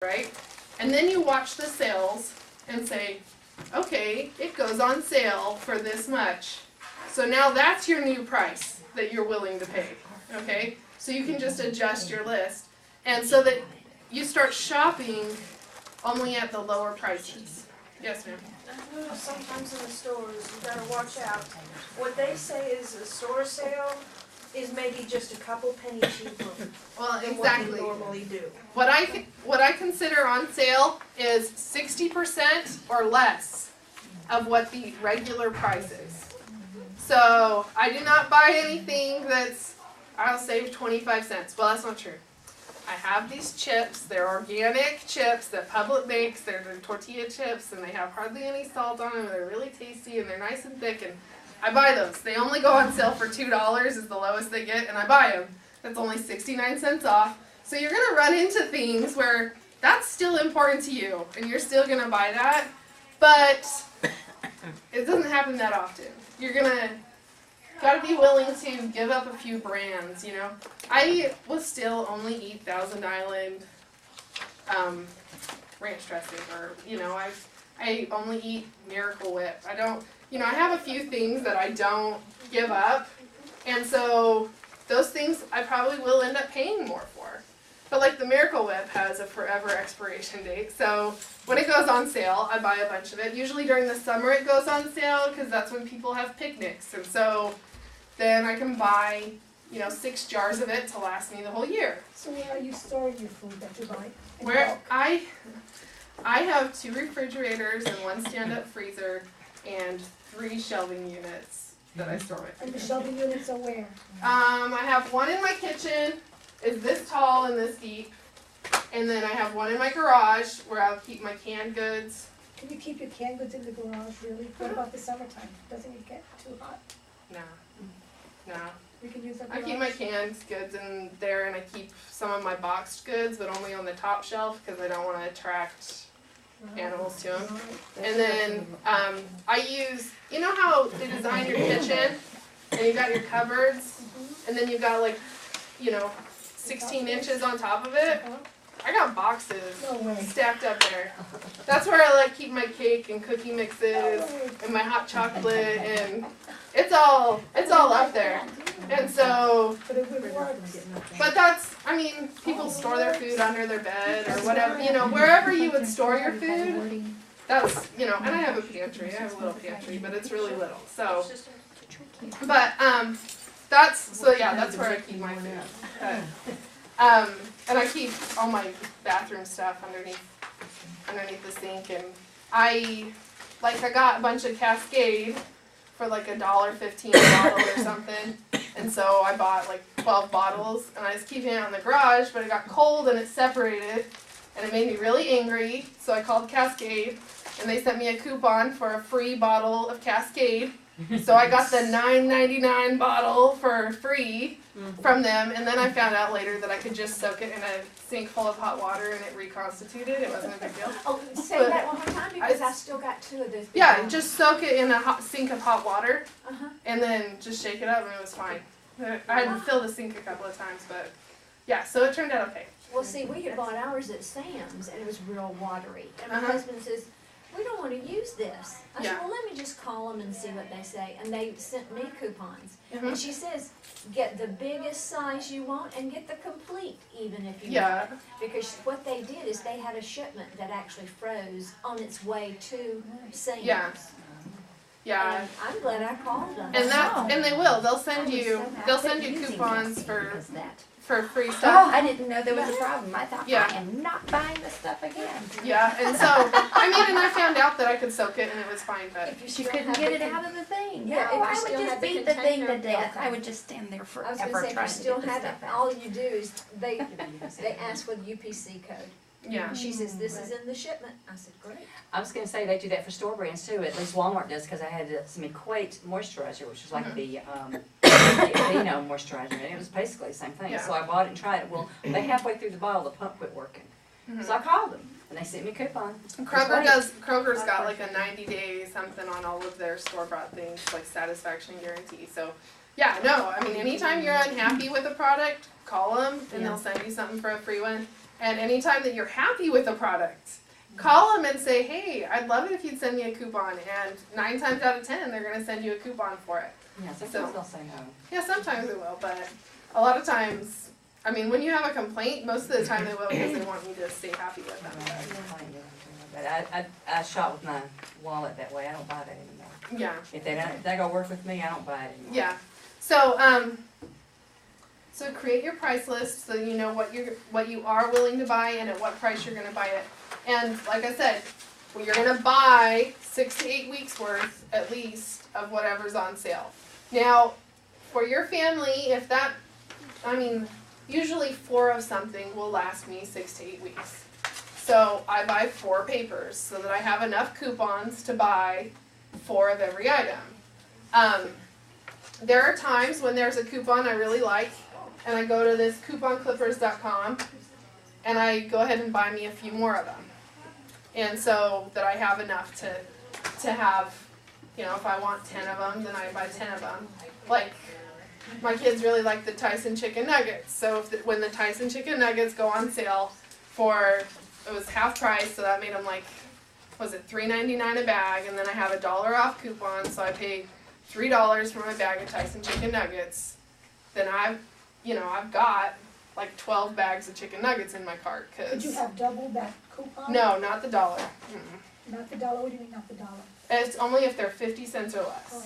right? And then you watch the sales and say, okay, it goes on sale for this much. So now that's your new price that you're willing to pay, okay? So you can just adjust your list. And so that you start shopping only at the lower prices. Yes, ma'am? Sometimes in the stores, you gotta watch out. What they say is a store sale is maybe just a couple pennies cheaper Well, than what exactly. they normally do. What I consider on sale is 60% or less of what the regular price is. So I do not buy anything that's, I'll save 25 cents. Well, that's not true. I have these chips. They're organic chips that Publix makes. They're tortilla chips, and they have hardly any salt on them. They're really tasty, and they're nice and thick, and I buy those. They only go on sale for $2 is the lowest they get, and I buy them. That's only 69 cents off. So you're going to run into things where that's still important to you, and you're still going to buy that, but it doesn't happen that often. You're going to got to be willing to give up a few brands, you know. I will still only eat Thousand Island ranch dressing, or, you know, I only eat Miracle Whip. I don't, you know, I have a few things that I don't give up, and so those things I probably will end up paying more for. But like the Miracle Whip has a forever expiration date, so when it goes on sale, I buy a bunch of it. Usually during the summer it goes on sale because that's when people have picnics, and so then I can buy, you know, 6 jars of it to last me the whole year. So where are you storing your food that you buy? In Where bulk? I have 2 refrigerators and 1 stand-up freezer and 3 shelving units that I store my food And the in. shelving units are where? I have one in my kitchen, is this tall and this deep, and then I have one in my garage where I'll keep my canned goods. Can you keep your canned goods in the garage, really? What about the summertime? Doesn't it get too hot? No, no. We can use our I garage? keep my canned goods in there, and I keep some of my boxed goods, but only on the top shelf because I don't want to attract animals to them. And then I use, you know how they design your kitchen, and you got your cupboards, and then you got like, you know, 16 inches on top of it. I got boxes No way. stacked up there. That's where I like keep my cake and cookie mixes No way. and my hot chocolate, and it's all up there. And so, But it would work. but that's, I mean, people store their food under their bed or whatever, you know, wherever you would store your food, that's, you know, and I have a pantry, I have a little pantry, but it's really little, so, but, so yeah, that's where I keep my food. And I keep all my bathroom stuff underneath the sink, and I got a bunch of Cascade for like $1.15 a bottle or something, and so I bought like 12 bottles, and I was keeping it in the garage, but it got cold and it separated, and it made me really angry, so I called Cascade, and they sent me a coupon for a free bottle of Cascade, so I got the $9.99 bottle for free from them, and then I found out later that I could just soak it in a sink full of hot water and it reconstituted. It wasn't a big deal. Oh, say that one more time because I still got 2 of those. Yeah, just soak it in a sink of hot water, Uh-huh. and then just shake it up, and it was fine. I had to fill the sink a couple of times, but yeah, so it turned out okay. Well, see, we had bought ours at Sam's and it was real watery. And my Uh-huh. husband says, we don't want to use this. I Yeah. said, well, let me just call them and see what they say. And they sent me coupons. Mhm. And she says, get the biggest size you want and get the complete even if you Yeah. want. Because what they did is they had a shipment that actually froze on its way to Sam's. Yeah. Yeah. And I'm glad I called them. And they will. They'll send you coupons for free Oh, stuff. I didn't know there was a problem. I thought, Yeah. I am not buying this stuff again. Yeah, and so I mean, and I found out that I could soak it and it was fine, but If you She still couldn't have get the it out of the thing. Yeah, No, if you I would still just have the beat the thing to container, death. okay. I would just stand there I was forever gonna say, if trying you to still get the have it, stuff out. all you do is they ask for the UPC code. yeah. She says, this is in the shipment. I said, great. I was gonna say they do that for store brands too, at least Walmart does, cause I had some Equate moisturizer, which was like the Aveeno moisturizer, and it was basically the same thing. Yeah. So I bought it and tried it. Well, they halfway through the bottle, the pump quit working. So I called them, and they sent me a coupon. Kroger's got like a 90-day something on all of their store-bought things, like satisfaction guarantee. So, yeah, no, I mean, anytime you're unhappy with a product, call them, and they'll send you something for a free one. And anytime that you're happy with a product, call them and say, hey, I'd love it if you'd send me a coupon. And 9 times out of 10, they're going to send you a coupon for it. Yeah, sometimes they'll say no. Yeah, sometimes they will, but a lot of times, I mean, when you have a complaint, most of the time they will because they want you to stay happy with them. But I shop with my wallet that way, I don't buy that anymore. Yeah, If they go work with me, I don't buy it anymore. yeah. So create your price list so you know what you are willing to buy and at what price you're gonna buy it. And like I said, well, you're gonna buy 6 to 8 weeks worth at least of whatever's on sale. Now, for your family, usually 4 of something will last me 6 to 8 weeks. So I buy 4 papers so that I have enough coupons to buy 4 of every item. There are times when there's a coupon I really like, and I go to this couponclippers.com, and I go ahead and buy me a few more of them. And so that I have enough to have, if I want 10 of them, then I buy 10 of them. Like, my kids really like the Tyson chicken nuggets, so when the Tyson chicken nuggets go on sale it was half price, so that made them like, was it $3.99 a bag, and then I have a $1 off coupon, so I paid $3 for my bag of Tyson chicken nuggets. Then I've got like 12 bags of chicken nuggets in my cart. Could you have double that coupon? No, not the $1. Mm-mm. Not the dollar, what do you mean not the dollar? It's only if they're 50 cents or less. Oh,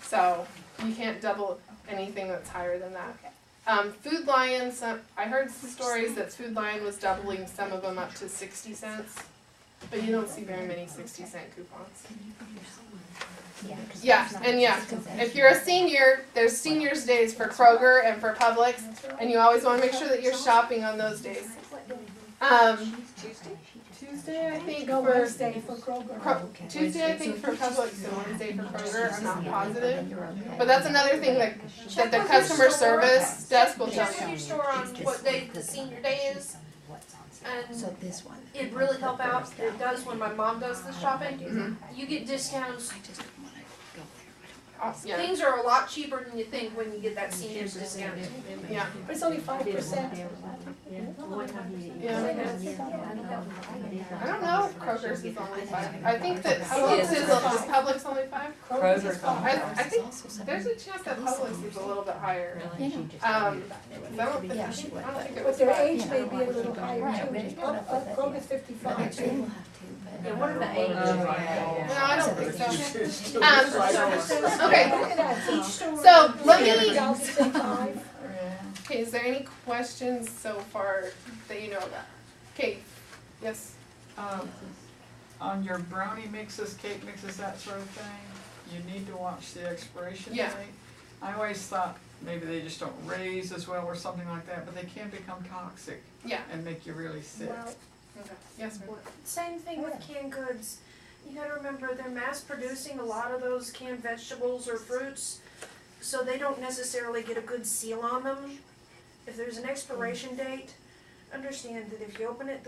So you can't double anything that's higher than that. okay. Food Lion, I heard some stories that Food Lion was doubling some of them up to 60 cents, but you don't see very many 60-cent coupons. Yeah, if you're a senior, there's seniors days for Kroger and for Publix, and you always want to make sure that you're shopping on those days. Tuesday, I think, No, for Wednesday for Kroger. Tuesday, I think, for Publix, and Wednesday for Kroger. I'm not positive, but that's another thing that the customer service desk will tell Check with you. your store on what day the senior day is, and So this one. it really help out. It does when my mom does the shopping. Mhm. You get discounts. I just didn't wanna go there. Yeah, Things are a lot cheaper than you think when you get that senior's discount. yeah, But it's only 5%. yeah. I don't know if Kroger's is only 5. I think that Publix is Publix only 5? Kroger's fine. I think there's a chance that Publix is a little bit higher. I don't think it But was their 5. age may be a little higher too. Kroger's 55 too. Yeah, what are the ages? No, I don't think so. Okay. Okay, Look at that, each store. so let me, Down to say 5. okay, is there any questions so far that you know about? Okay, yes? On your brownie mixes, cake mixes, that sort of thing, you need to watch the expiration Yeah. date. I always thought maybe they just don't raise as well or something like that, but they can become toxic Yeah. and make you really sick. Well, Okay, yes, ma'am. Same thing with canned goods. You gotta remember, they're mass producing a lot of those canned vegetables or fruits, so they don't necessarily get a good seal on them. If there's an expiration date, understand that if you open it,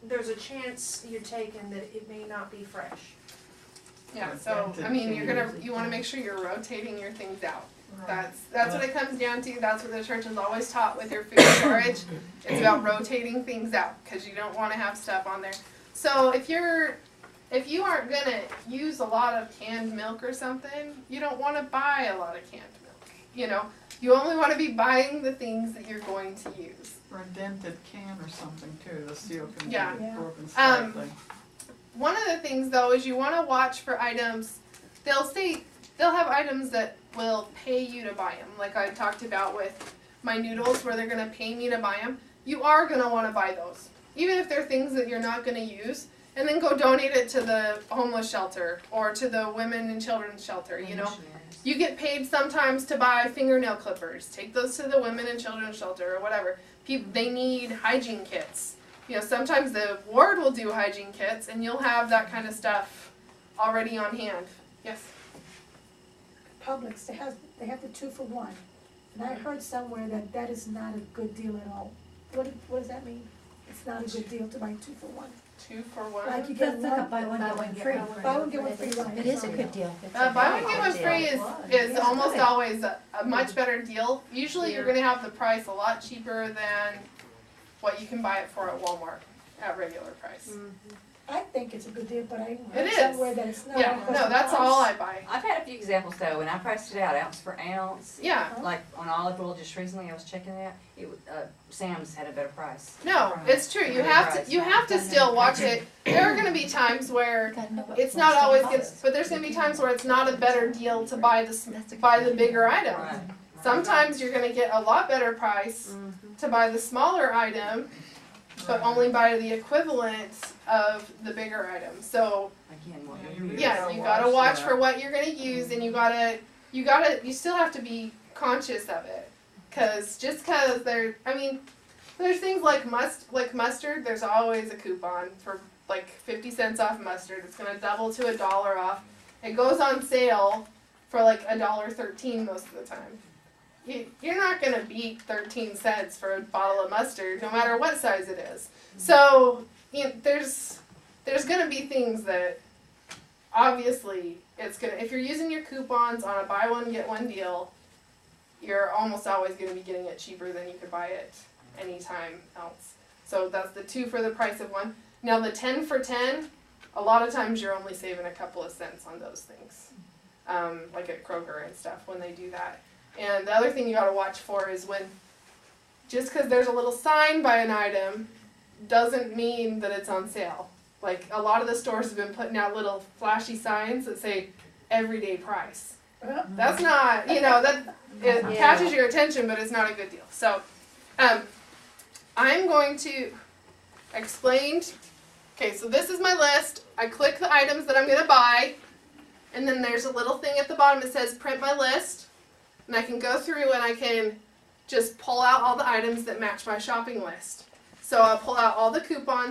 there's a chance you're taking that it may not be fresh. Yeah, so, I mean, you wanna make sure you're rotating your things out. That's what it comes down to, that's what the church has always taught with your food storage. It's about rotating things out, cause you don't wanna have stuff on there. So if you aren't gonna use a lot of canned milk or something, you don't wanna buy a lot of canned milk. You only wanna be buying the things that you're going to use. Or a dented can or something too, the seal can be Yeah. broken slightly. One of the things though is you wanna watch for items, they'll have items that will pay you to buy them, like I talked about with my noodles where they're gonna pay me to buy them. You are gonna wanna buy those, even if they're things that you're not gonna use, and then go donate it to the homeless shelter or to the women and children's shelter, You get paid sometimes to buy fingernail clippers, take those to the women and children's shelter or whatever. They need hygiene kits. Sometimes the ward will do hygiene kits and you'll have that kind of stuff already on hand. Yes? Publix, they have the 2-for-1. And I heard somewhere that is not a good deal at all. What does that mean? It's not a good deal to buy 2-for-1. 2 for 1. Like you get one, Buy one, get one free. buy one, get one free, right? It is a good deal. Buy one get one free is almost always a much better deal. Usually you're gonna have the price a lot cheaper than what you can buy it for at Walmart at regular price. I think it's a good deal, but I It heard is. somewhere that it's not. Yeah, because no, the that's price- all I buy. I've had a few examples though, when I priced it out ounce for ounce, Yeah, like on Olive Oil just recently, I was checking that, Sam's had a better price. no, it's true. You have to still watch it. There are gonna be times where Gotta know what it's not most always stuff good, costs. but there's gonna be times where it's not a better deal to buy the bigger item. Right. Sometimes you're gonna get a lot better price to buy the smaller item, but only buy the equivalent of the bigger item. So Again, what Yeah, you're you yeah, gotta you gotta watch watch that. for what you're gonna use, and you still have to be conscious of it. Cause just cause there's things like mustard, there's always a coupon for like 50 cents off mustard. It's gonna double to $1 off. It goes on sale for like $1.13 most of the time. You're not gonna beat 13 cents for a bottle of mustard, no matter what size it is. So there's gonna be things that obviously if you're using your coupons on a buy one get one deal, you're almost always gonna be getting it cheaper than you could buy it anytime else. So that's the 2 for the price of 1. Now the 10 for 10, a lot of times you're only saving a couple of cents on those things, like at Kroger and stuff when they do that. And the other thing you gotta watch for is when, just because there's a little sign by an item, doesn't mean that it's on sale. Like a lot of the stores have been putting out little flashy signs that say everyday price. That's not, that it catches your attention, but it's not a good deal. So, I'm going to explain. Okay, so this is my list. I click the items that I'm gonna buy, and then there's a little thing at the bottom that says print my list. And I can go through and I can just pull out all the items that match my shopping list. So I'll pull out all the coupons